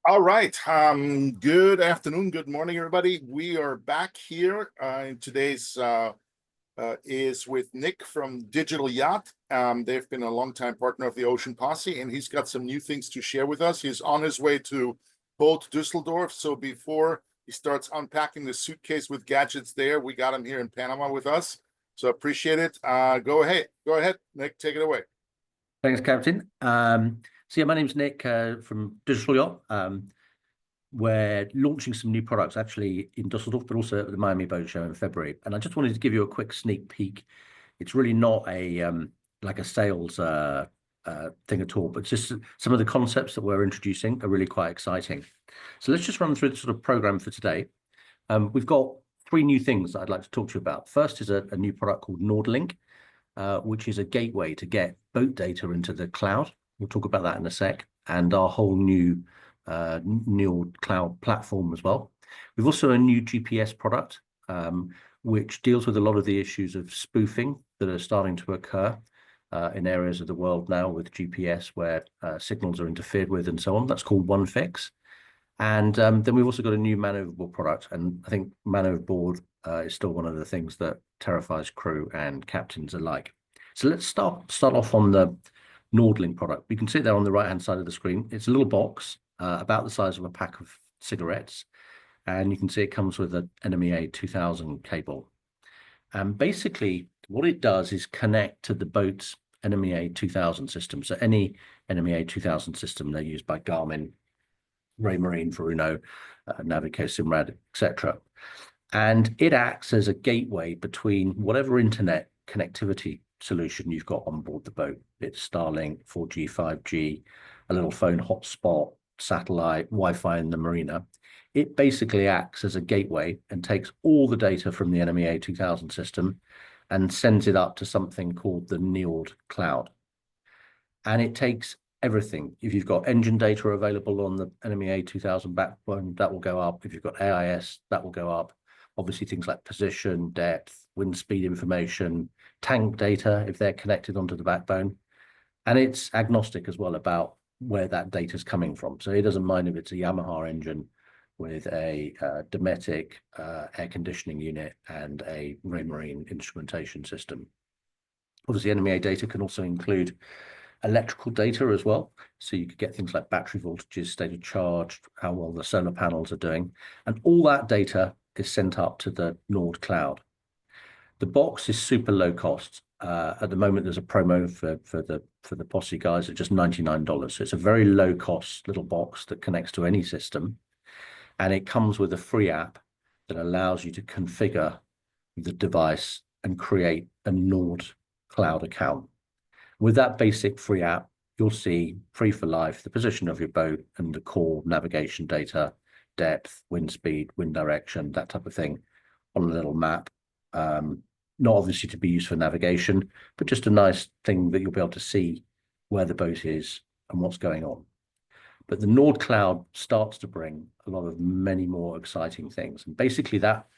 All right. Good afternoon, good morning, everybody. We are back here. Today's is with Nick from Digital Yacht. They've been a longtime partner of the Ocean Posse, and he's got some new things to share with us. He's on his way to boat Dusseldorf. So before he starts unpacking the suitcase with gadgets there, we got him here in Panama with us. So appreciate it. Go ahead, Nick, take it away. Thanks, Captain. So yeah, my name's Nick from Digital Yacht. We're launching some new products actually in Dusseldorf, but also at the Miami Boat Show in February. And I just wanted to give you a quick sneak peek. It's really not a like a sales thing at all, but just some of the concepts that we're introducing are really quite exciting. So let's just run through the sort of program for today. We've got three new things that I'd like to talk to you about. First is a new product called NordLink, which is a gateway to get boat data into the cloud. We'll talk about that in a sec, and our whole new cloud platform as well. We've also a new GPS product, which deals with a lot of the issues of spoofing that are starting to occur in areas of the world now with GPS where signals are interfered with and so on. That's called OneFix. And then we've also got a new maneuverable product, and I think maneuverboard is still one of the things that terrifies crew and captains alike. So let's start off on the NordLink product. You can see it there on the right-hand side of the screen. It's a little box about the size of a pack of cigarettes, and you can see it comes with an NMEA 2000 cable. And basically, what it does is connect to the boat's NMEA 2000 system. So any NMEA 2000 system, they're used by Garmin, Raymarine, Veruno, Navico, Simrad, etc. And it acts as a gateway between whatever internet connectivity solution you've got on board the boat. It's Starlink, 4G, 5G, a little phone hotspot, satellite, Wi-Fi in the marina. It basically acts as a gateway and takes all the data from the NMEA 2000 system and sends it up to something called the NIOD cloud. And it takes everything. If you've got engine data available on the NMEA 2000 backbone, that will go up. If you've got AIS, that will go up. Obviously, things like position, depth, wind speed information, tank data, if they're connected onto the backbone. And it's agnostic as well about where that data is coming from. So it doesn't mind if it's a Yamaha engine with a Dometic air conditioning unit and a Raymarine instrumentation system. Obviously, NMEA data can also include electrical data as well. So you could get things like battery voltages, state of charge, how well the solar panels are doing. And all that data is sent up to the Nord cloud. The box is super low cost. At the moment, there's a promo for the Posse guys at just $99. So it's a very low cost little box that connects to any system. And it comes with a free app that allows you to configure the device and create a Nord cloud account. With that basic free app, you'll see free for life, the position of your boat and the core navigation data, depth, wind speed, wind direction, that type of thing on a little map. Not obviously to be used for navigation, but just a nice thing that you'll be able to see where the boat is and what's going on. But the Nord Cloud starts to bring a lot of many more exciting things. And basically that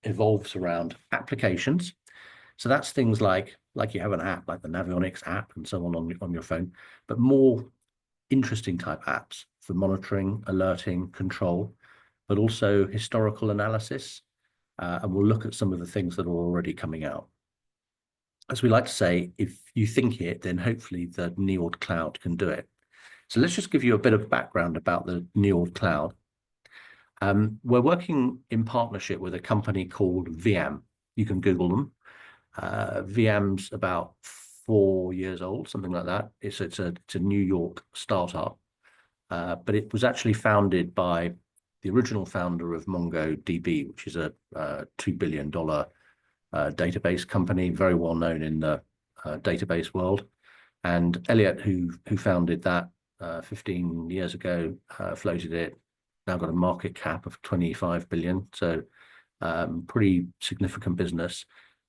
evolves around applications. So that's things like you have an app, like the Navionics app and so on your phone, but more interesting type apps for monitoring, alerting, control, but also historical analysis. And we'll look at some of the things that are already coming out. As we like to say, if you think it, then hopefully the NIOD cloud can do it. So let's just give you a bit of background about the NIOD cloud. We're working in partnership with a company called VM. You can Google them. VM's about 4 years old, something like that. It's a New York startup, but it was actually founded by the original founder of MongoDB, which is a $2 billion database company, very well known in the database world. And Elliot, who founded that 15 years ago, floated it, now got a market cap of 25 billion. So pretty significant business,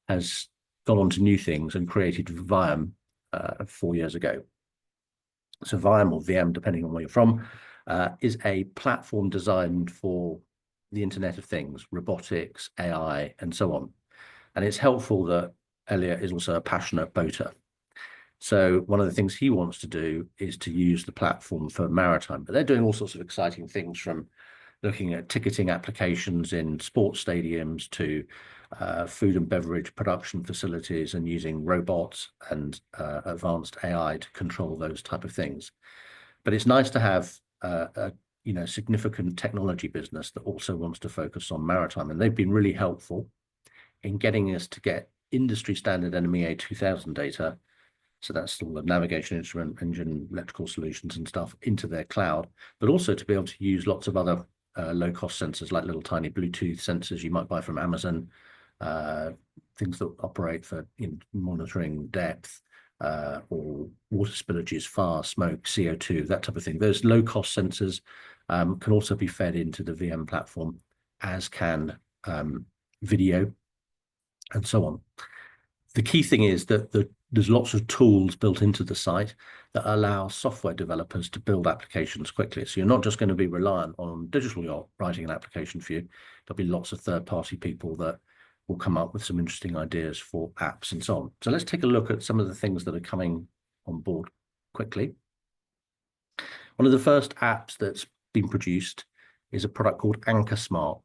has gone on to new things and created Viam 4 years ago. So Viam or VM, depending on where you're from, is a platform designed for the Internet of Things, robotics, AI, and so on. And it's helpful that Elliot is also a passionate boater. So one of the things he wants to do is to use the platform for maritime, but they're doing all sorts of exciting things, from looking at ticketing applications in sports stadiums to food and beverage production facilities, and using robots and advanced AI to control those type of things. But it's nice to have a significant technology business that also wants to focus on maritime, and they've been really helpful in getting us to get industry standard NMEA 2000 data. So that's all the navigation, instrument, engine, electrical solutions and stuff into their cloud, but also to be able to use lots of other low-cost sensors, like little tiny Bluetooth sensors you might buy from Amazon, things that operate for monitoring depth or water spillages, fire, smoke, CO2, that type of thing. Those low-cost sensors can also be fed into the VM platform, as can video and so on. The key thing is that there's lots of tools built into the site that allow software developers to build applications quickly. So you're not just going to be reliant on Digital Yacht writing an application for you. There'll be lots of third-party people that will come up with some interesting ideas for apps and so on. So let's take a look at some of the things that are coming on board quickly. One of the first apps that's been produced is a product called Anchor Smart.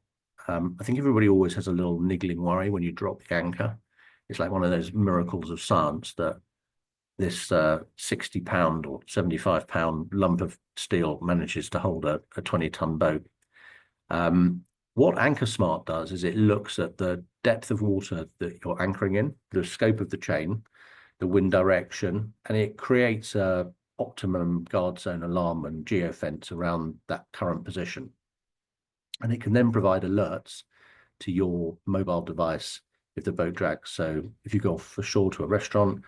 I think everybody always has a little niggling worry when you drop the anchor. It's like one of those miracles of science that this 60-pound or 75-pound lump of steel manages to hold a 20-ton boat. What Anchor Smart does is it looks at the depth of water that you're anchoring in, the scope of the chain, the wind direction, and it creates a optimum guard zone alarm and geofence around that current position. And it can then provide alerts to your mobile device if the boat drags. So if you go off ashore to a restaurant,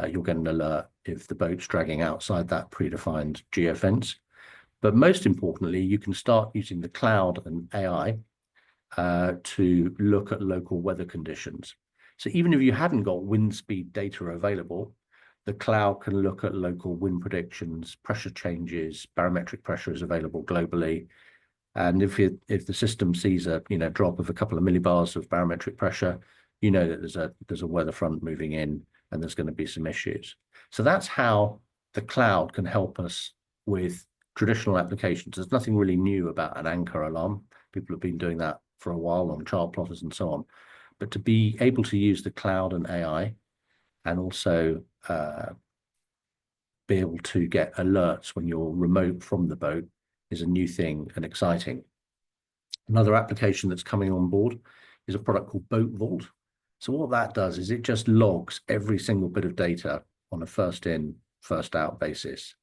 you'll get an alert if the boat's dragging outside that predefined geofence. But most importantly, you can start using the cloud and AI to look at local weather conditions. So even if you haven't got wind speed data available, the cloud can look at local wind predictions, pressure changes, barometric pressure is available globally. And if the system sees a drop of a couple of millibars of barometric pressure, you know that there's a weather front moving in and there's going to be some issues. So that's how the cloud can help us with traditional applications. There's nothing really new about an anchor alarm. People have been doing that for a while on chart plotters and so on. But to be able to use the cloud and AI, and also be able to get alerts when you're remote from the boat, is a new thing and exciting. Another application that's coming on board is a product called Boat Vault. So what that does is it just logs every single bit of data on a first in, first out basis.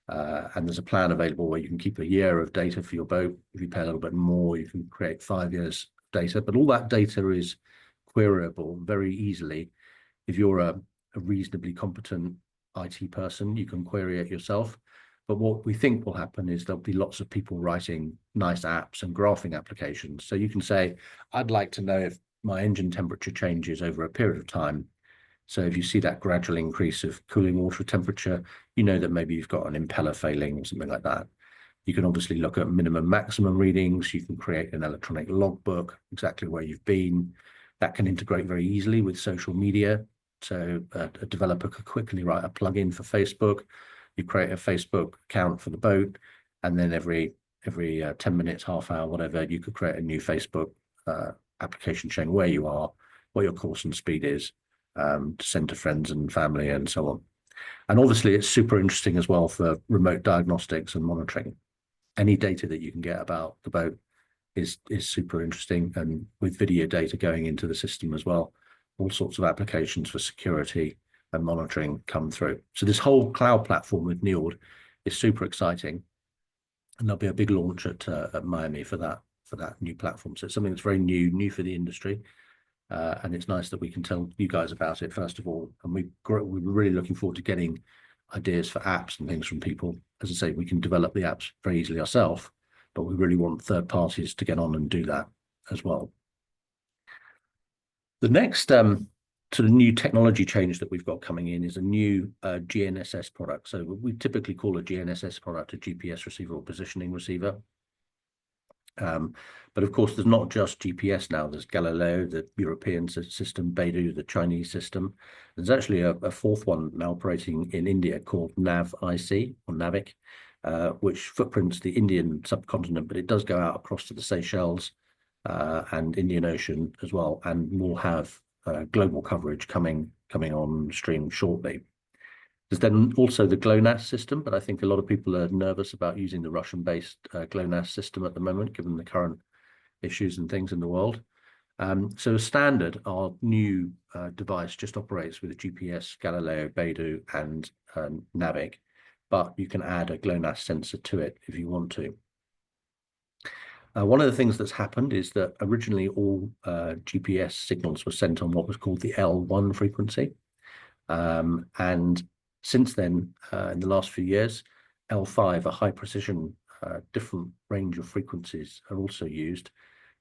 And there's a plan available where you can keep a year of data for your boat. If you pay a little bit more, you can create 5 years data, but all that data is queryable very easily. If you're a reasonably competent IT person, you can query it yourself. But what we think will happen is there'll be lots of people writing nice apps and graphing applications. So you can say, I'd like to know if my engine temperature changes over a period of time. So if you see that gradual increase of cooling water temperature, you know that maybe you've got an impeller failing or something like that. You can obviously look at minimum, maximum readings. You can create an electronic logbook, exactly where you've been. That can integrate very easily with social media. So a developer could quickly write a plugin for Facebook. You create a Facebook account for the boat, and then every 10 minutes, half hour, whatever, you could create a new Facebook application showing where you are, what your course and speed is, to send to friends and family and so on. And obviously it's super interesting as well for remote diagnostics and monitoring. Any data that you can get about the boat is super interesting, and with video data going into the system as well, all sorts of applications for security and monitoring come through. So this whole cloud platform with NIOD is super exciting, and there'll be a big launch at Miami for that new platform. So it's something that's very new for the industry, and it's nice that we can tell you guys about it first of all. And we're really looking forward to getting ideas for apps and things from people. As I say, we can develop the apps very easily ourselves, but we really want third parties to get on and do that as well. The next sort of new technology change that we've got coming in is a new GNSS product. So we typically call a GNSS product a GPS receiver or positioning receiver. But of course, there's not just GPS now. There's Galileo, the European system, Beidou, the Chinese system. There's actually a fourth one now operating in India called NAV-IC or NAVIC, which footprints the Indian subcontinent, but it does go out across to the Seychelles and Indian Ocean as well, and will have global coverage coming on stream shortly. There's then also the GLONASS system, but I think a lot of people are nervous about using the Russian-based GLONASS system at the moment, given the current issues and things in the world. So as standard, our new device just operates with GPS, Galileo, Beidou, and NAVIC, but you can add a GLONASS sensor to it if you want to. One of the things that's happened is that originally all GPS signals were sent on what was called the L1 frequency. And since then, in the last few years, L5, a high precision, different range of frequencies are also used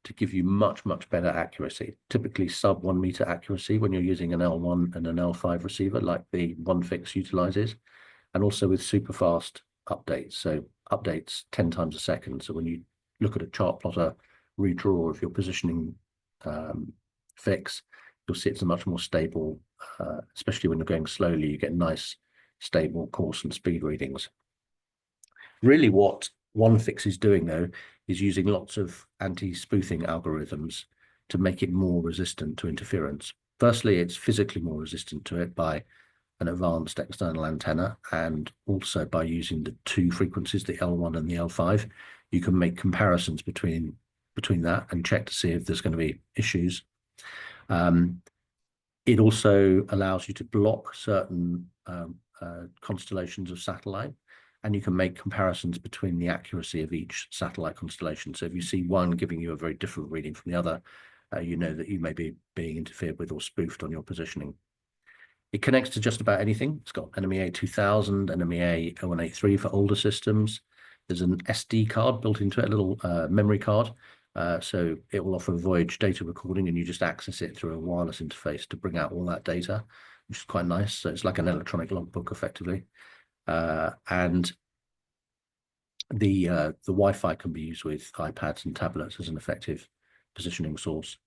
to give you much, much better accuracy, typically sub 1 meter accuracy when you're using an L1 and an L5 receiver like the OneFix utilizes, and also with super fast updates. So updates 10 times a second. So when you look at a chart plotter redraw of your positioning fix, you'll see it's a much more stable, especially when you're going slowly, you get nice, stable course and speed readings. Really what OneFix is doing though, is using lots of anti-spoofing algorithms to make it more resistant to interference. Firstly, it's physically more resistant to it by an advanced external antenna, and also by using the two frequencies, the L1 and the L5, you can make comparisons between that and check to see if there's going to be issues. It also allows you to block certain constellations of satellite, and you can make comparisons between the accuracy of each satellite constellation. So if you see one giving you a very different reading from the other, you know that you may be being interfered with or spoofed on your positioning. It connects to just about anything. It's got NMEA 2000, NMEA 0183 for older systems. There's an SD card built into it, a little memory card. So it will offer voyage data recording, and you just access it through a wireless interface to bring out all that data, which is quite nice. So it's like an electronic logbook effectively. And the Wi-Fi can be used with iPads and tablets as an effective positioning source.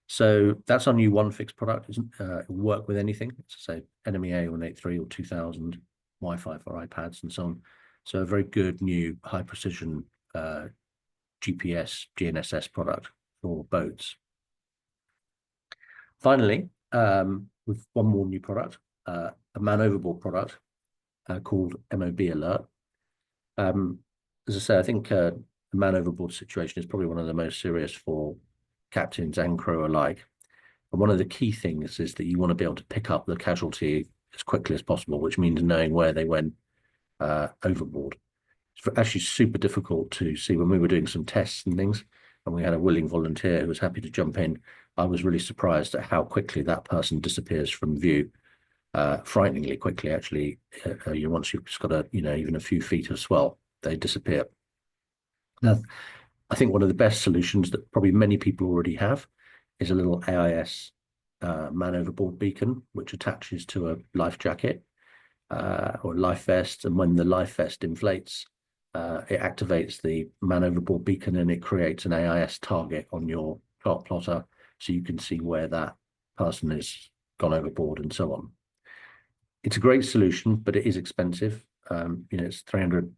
So that's our new OneFix product. It will work with anything. So say NMEA 183 or 2000, Wi-Fi for iPads and so on. So a very good new high precision GPS GNSS product for boats. Finally, with one more new product, a man overboard product called MOB Alert. As I say, I think a man overboard situation is probably one of the most serious for captains and crew alike. And one of the key things is that you want to be able to pick up the casualty as quickly as possible, which means knowing where they went overboard. It's actually super difficult to see. When we were doing some tests and things, and we had a willing volunteer who was happy to jump in, I was really surprised at how quickly that person disappears from view. Frighteningly quickly, actually. Once you've just got even a few feet of swell, they disappear. Now, I think one of the best solutions that probably many people already have is a little AIS man overboard beacon, which attaches to a life jacket or life vest. And when the life vest inflates, it activates the man overboard beacon, and it creates an AIS target on your chart plotter, so you can see where that person has gone overboard and so on. It's a great solution, but it is expensive. It's $300+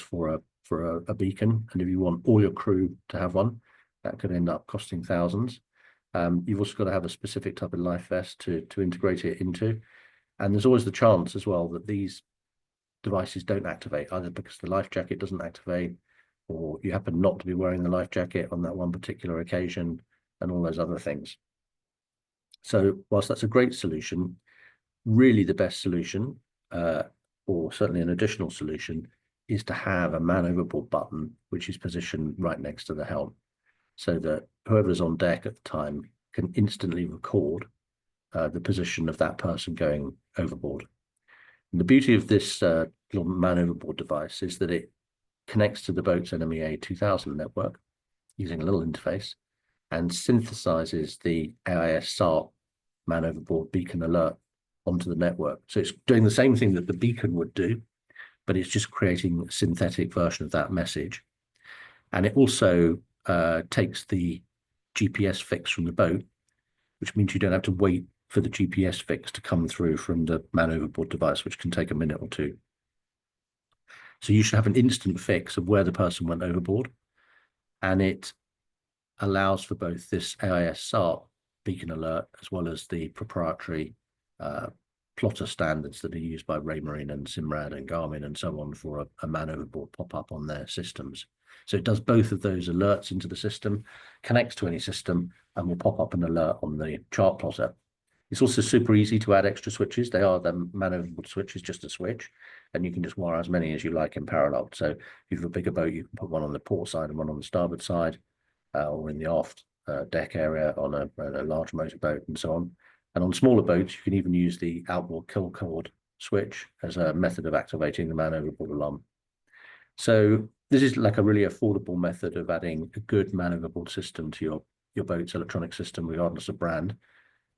for a beacon, and if you want all your crew to have one, that could end up costing thousands. You've also got to have a specific type of life vest to integrate it into, and there's always the chance as well that these devices don't activate, either because the life jacket doesn't activate, or you happen not to be wearing the life jacket on that one particular occasion, and all those other things. So whilst that's a great solution, really the best solution, or certainly an additional solution, is to have a man overboard button which is positioned right next to the helm, so that whoever's on deck at the time can instantly record the position of that person going overboard. And the beauty of this little man overboard device is that it connects to the boat's NMEA 2000 network using a little interface, and synthesizes the AIS SAR man overboard beacon alert onto the network. So it's doing the same thing that the beacon would do, but it's just creating a synthetic version of that message. And it also takes the GPS fix from the boat, which means you don't have to wait for the GPS fix to come through from the man overboard device, which can take a minute or two. So you should have an instant fix of where the person went overboard, and it allows for both this AIS SART beacon alert as well as the proprietary plotter standards that are used by Raymarine and Simrad and Garmin and so on for a man overboard pop-up on their systems. So it does both of those alerts into the system, connects to any system, and will pop up an alert on the chart plotter. It's also super easy to add extra switches. They are the man overboard switches, just a switch, and you can just wire as many as you like in parallel. So if you have a bigger boat, you can put one on the port side and one on the starboard side, or in the aft deck area on a large motorboat and so on. And on smaller boats, you can even use the outboard kill cord switch as a method of activating the man overboard alarm. So this is like a really affordable method of adding a good man overboard system to your boat's electronic system, regardless of brand.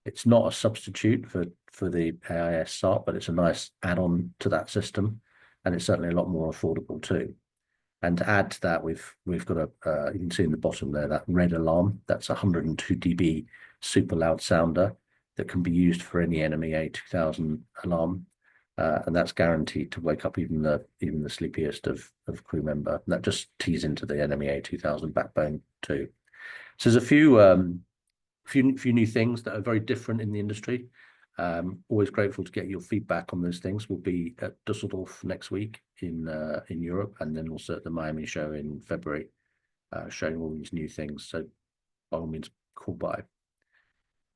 It's not a substitute for the AIS SART, but it's a nice add-on to that system, and it's certainly a lot more affordable too. And to add to that, we've got you can see in the bottom there, that red alarm. That's a 102 dB super loud sounder that can be used for any enemy A2000 alarm, and that's guaranteed to wake up even the sleepiest of crew member. And that just tees into the enemy A2000 backbone too. So there's a few new things that are very different in the industry. Always grateful to get your feedback on those things. We'll be at Dusseldorf next week in Europe, and then also at the Miami show in February, showing all these new things. So by all means, call by.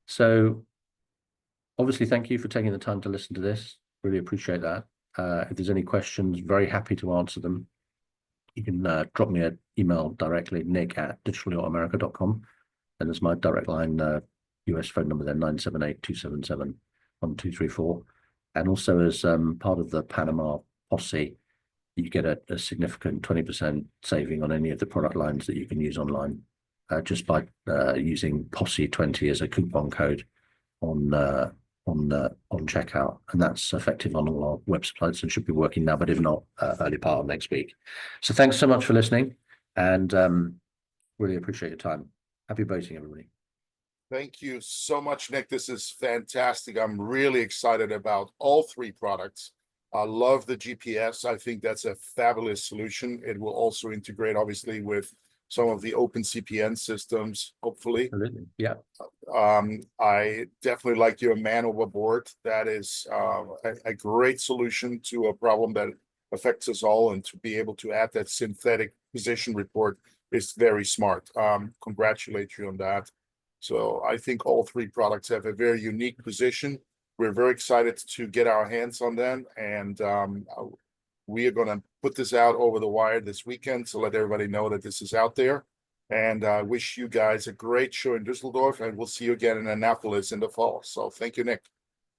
So obviously, thank you for taking the time to listen to this. Really appreciate that. If there's any questions, very happy to answer them. You can drop me an email directly, nick@digitalyachtamerica.com. And there's my direct line, US phone number there, 978-277-1234. And also as part of the Panama Posse, you get a significant 20% saving on any of the product lines that you can use online, just by using Posse20 as a coupon code on checkout. And that's effective on all our websites and should be working now, but if not, early part of next week. So thanks so much for listening, and really appreciate your time. Happy boating, everybody. Thank you so much, Nick. This is fantastic. I'm really excited about all three products. I love the GPS. I think that's a fabulous solution. It will also integrate, obviously, with some of the open CPN systems, hopefully. Absolutely. Yeah. I definitely like your man overboard. That is a great solution to a problem that affects us all, and to be able to add that synthetic position report is very smart. Congratulate you on that. So I think all three products have a very unique position. We're very excited to get our hands on them, and we are going to put this out over the wire this weekend to let everybody know that this is out there. And I wish you guys a great show in Dusseldorf, and we'll see you again in Annapolis in the fall. So thank you, Nick.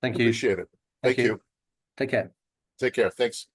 Thank you. Appreciate it. Thank Thank you. Take care. Take care. Thanks.